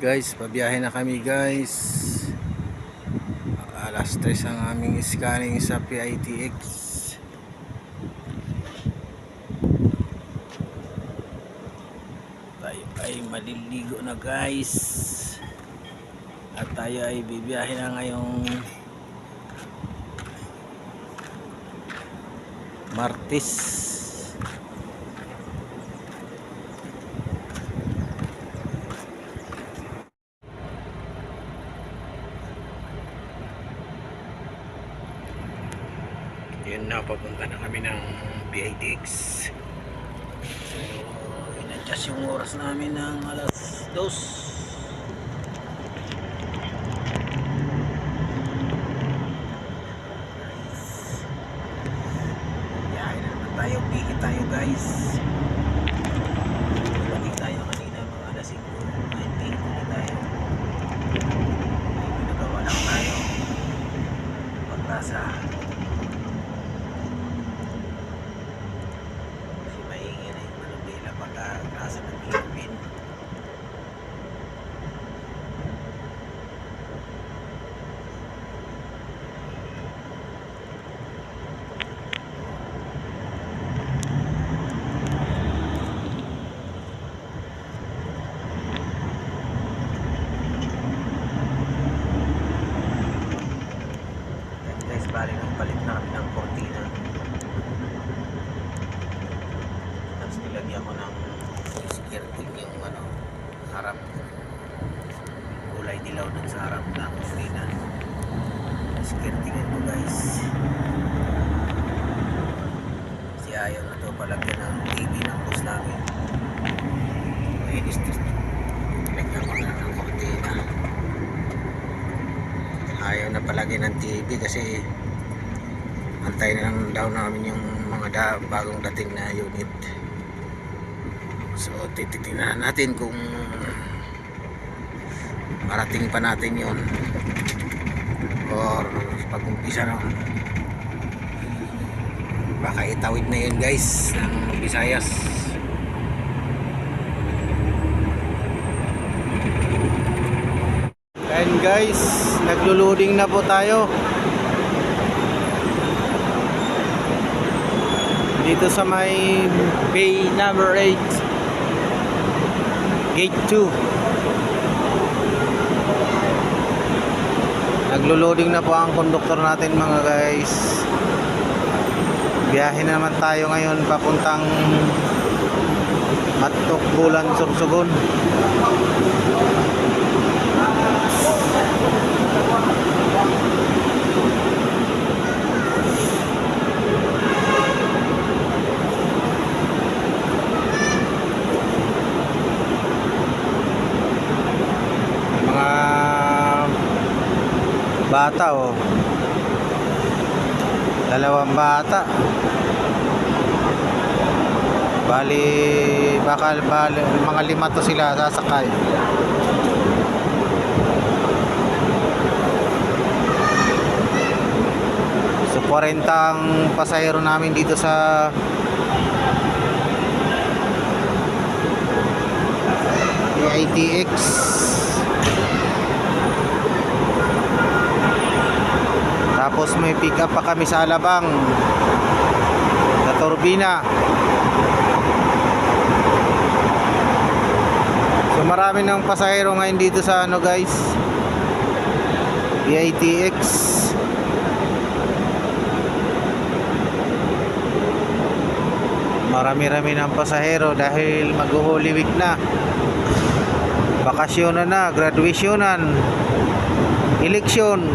Guys, pabiyahe na kami guys. Alas 3 ang aming scanning sa PITX. Tayo ay maliligo na guys. At tayo ay bibiyahe na ngayong Martes. Yun na, papunta na kami ng PITX. So, in-adjust yung oras namin ng alas 2. Biyahe na naman tayo, piki tayo guys. Lagi tayo kanina mga alas 5. Ay, piki tayo. Ay, pinagawa lang tayo. Pagkasa. Nasa ng Philippine. Guys, bali nagpalit na kami ng cortina. Tapos nilagyan ko ng skirting yung harap, kulay dilaw dun sa harap ng cortina. Skirting ito guys, kasi ayaw na ito palagyan ng TV ng bus namin. Nilagyan ko na ng cortina. Ayaw na palagyan ng TV kasi antay na lang daw namin yung mga bagong dating na unit. So titignan natin kung marating pa natin yun or pag-umpisa na, baka itawid na yun guys ng Visayas. And guys, naglo-loading na po tayo dito sa may bay number 8, gate 2. Naglo-loading na po ang konduktor natin mga guys. Biyahe na naman tayo ngayon papuntang Matok, Bulan, Sorsogon. Bata oh, dalawang bata, bali mga 5 to sila sasakay. So 40 ang pasahero namin dito sa PITX. Tapos may pick up pa kami sa Alabang, sa Turbina. So marami ng pasahero ngayon dito sa guys, PITX. Marami-rami ng pasahero dahil mag-Holy Week na, bakasyonan na, graduationan, eleksyon.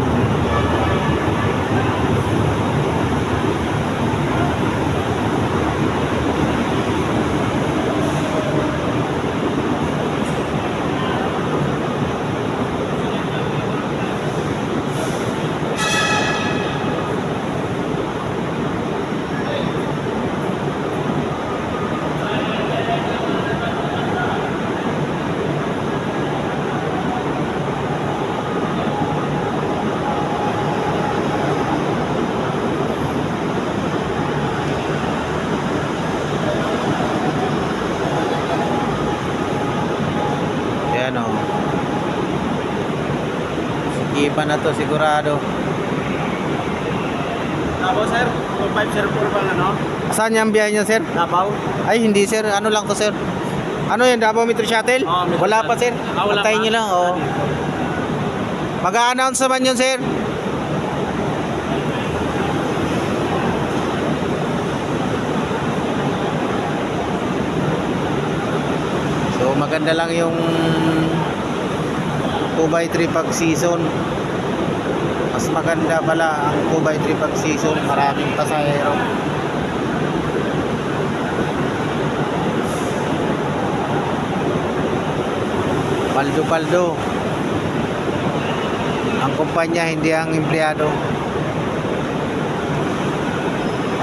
Ayan o. Iba na to sigurado. Davao sir, 2504 bang ano? Saan yung biyahe nyo, sir? Davao? Ay, hindi, sir. Ano lang to, sir? Ano yan? Davao Metro Shuttle? Oo, Metro Wala pa, Shuttle. sir. Wala Antayin pa? nyo lang, oo. Mag-a-announce naman yun, sir. So, maganda lang yung 2x3 pag season. Mas maganda pala ang 2x3 pag season. Maraming pasahero. Paldo-paldo. Ang kumpanya, hindi ang empleyado.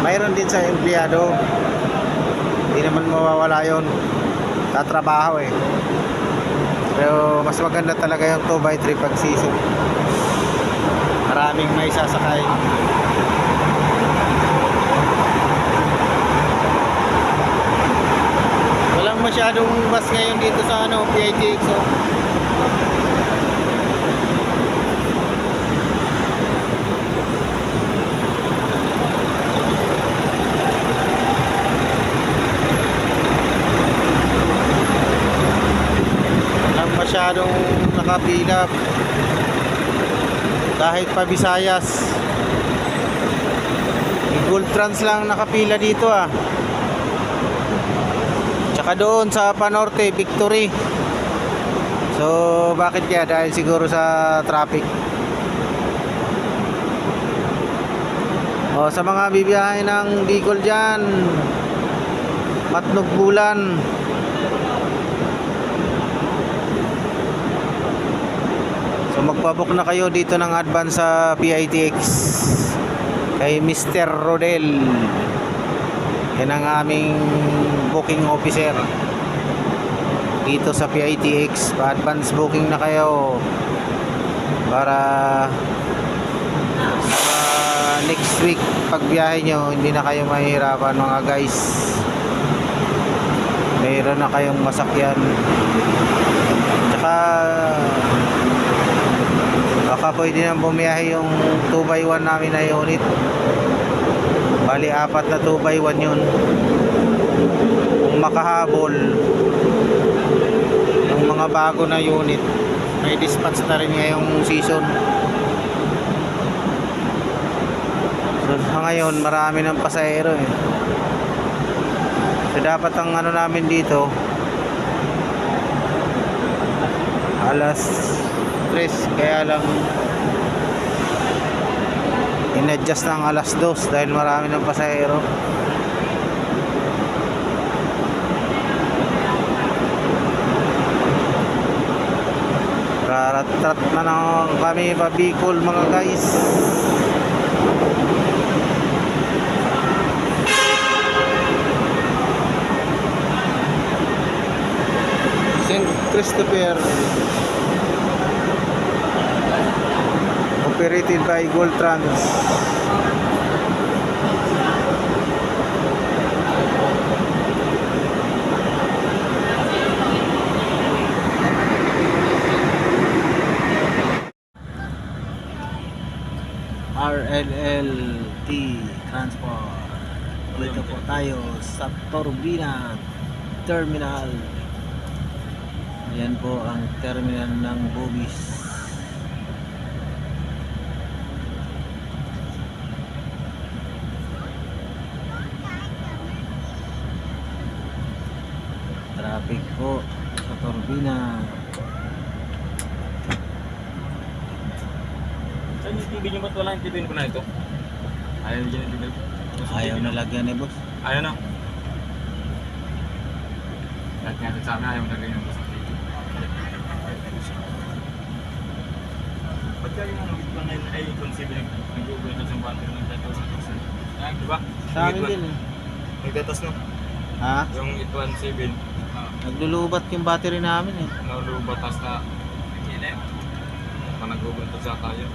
Mayroon din sa empleyado. Hindi naman mawawala yun. Tatrabaho eh. Pero mas maganda talaga yung 2x3 pag season. Maraming may sasakay. Walang masyadong bus ngayon dito sa PITX. So. Walang masyadong nakapila. Kahit pa Visayas. Gold Trans lang nakapila dito ah. Tsaka doon sa Panorte, Victory. So bakit kaya? Dahil siguro sa traffic. O sa mga bibiyahe ng Bicol dyan, Matnog Bulan, so magpabook na kayo dito ng advance sa PITX kay Mr. Rodel. Yan ang aming booking officer dito sa PITX. Pa-advance booking na kayo para sa next week pagbiyahe nyo hindi na kayo mahihirapan mga guys. Mayroon na kayong masakyan. Tsaka baka pwede nang bumiyahe yung 2x1 namin na unit. Bali 4 na 2x1 yun. Kung makahabol yung mga bago na unit, may dispatch na rin ngayong season. So sa ngayon marami ng pasahero eh. So dapat ang ano namin dito alas 3, kaya lang in-adjust ng alas 2 dahil marami ng pasahero. Rarat-rat na lang kami pa Bicol mga guys. St. Christopher, operated by Gold Trans. RLLT Transport. Dito po tayo sa Turbina Terminal. Ayan po ang terminal ng Bugis. Traffic po sa Turbina. Saan yung TV nyo ba't wala yung TV ko na ito? Ayaw nyo yung TV. Ayaw na lagyan eh boss. Ayaw na. Lahat nga sa amin ayaw na lagyan yung TV. Ba't kaya yung mga ay consider nag-uubay na sa battery ng 10,000%? Yan, di ba? Sa amin din eh. Nagtatas no? Ha? Yung 817. Naglulubat yung battery namin eh. Nalubatas na. Nag-uubay sa tayo.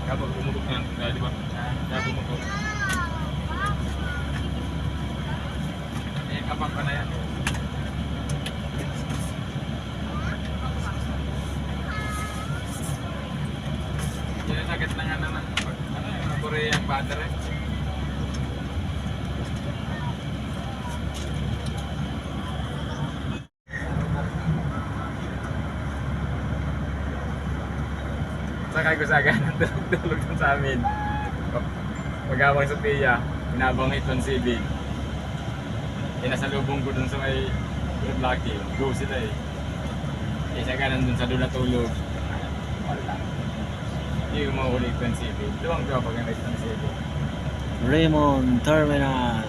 Kapag bumulog na yan, di ba? Kaya bumulog. Kapag pa na yan. battery. Sakay ko sa agad ng tulog dun sa amin. Pag-awang sa Pia, inabang Hiton Civic. Nasalubong ko dun sa may Good Lucky. Go sila eh. Isa ka nandun sa doon natulog. Wala. Hindi mo mahuli Hiton Civic. Luwang-luwa pag ang Hiton Civic. Raymond Terminal.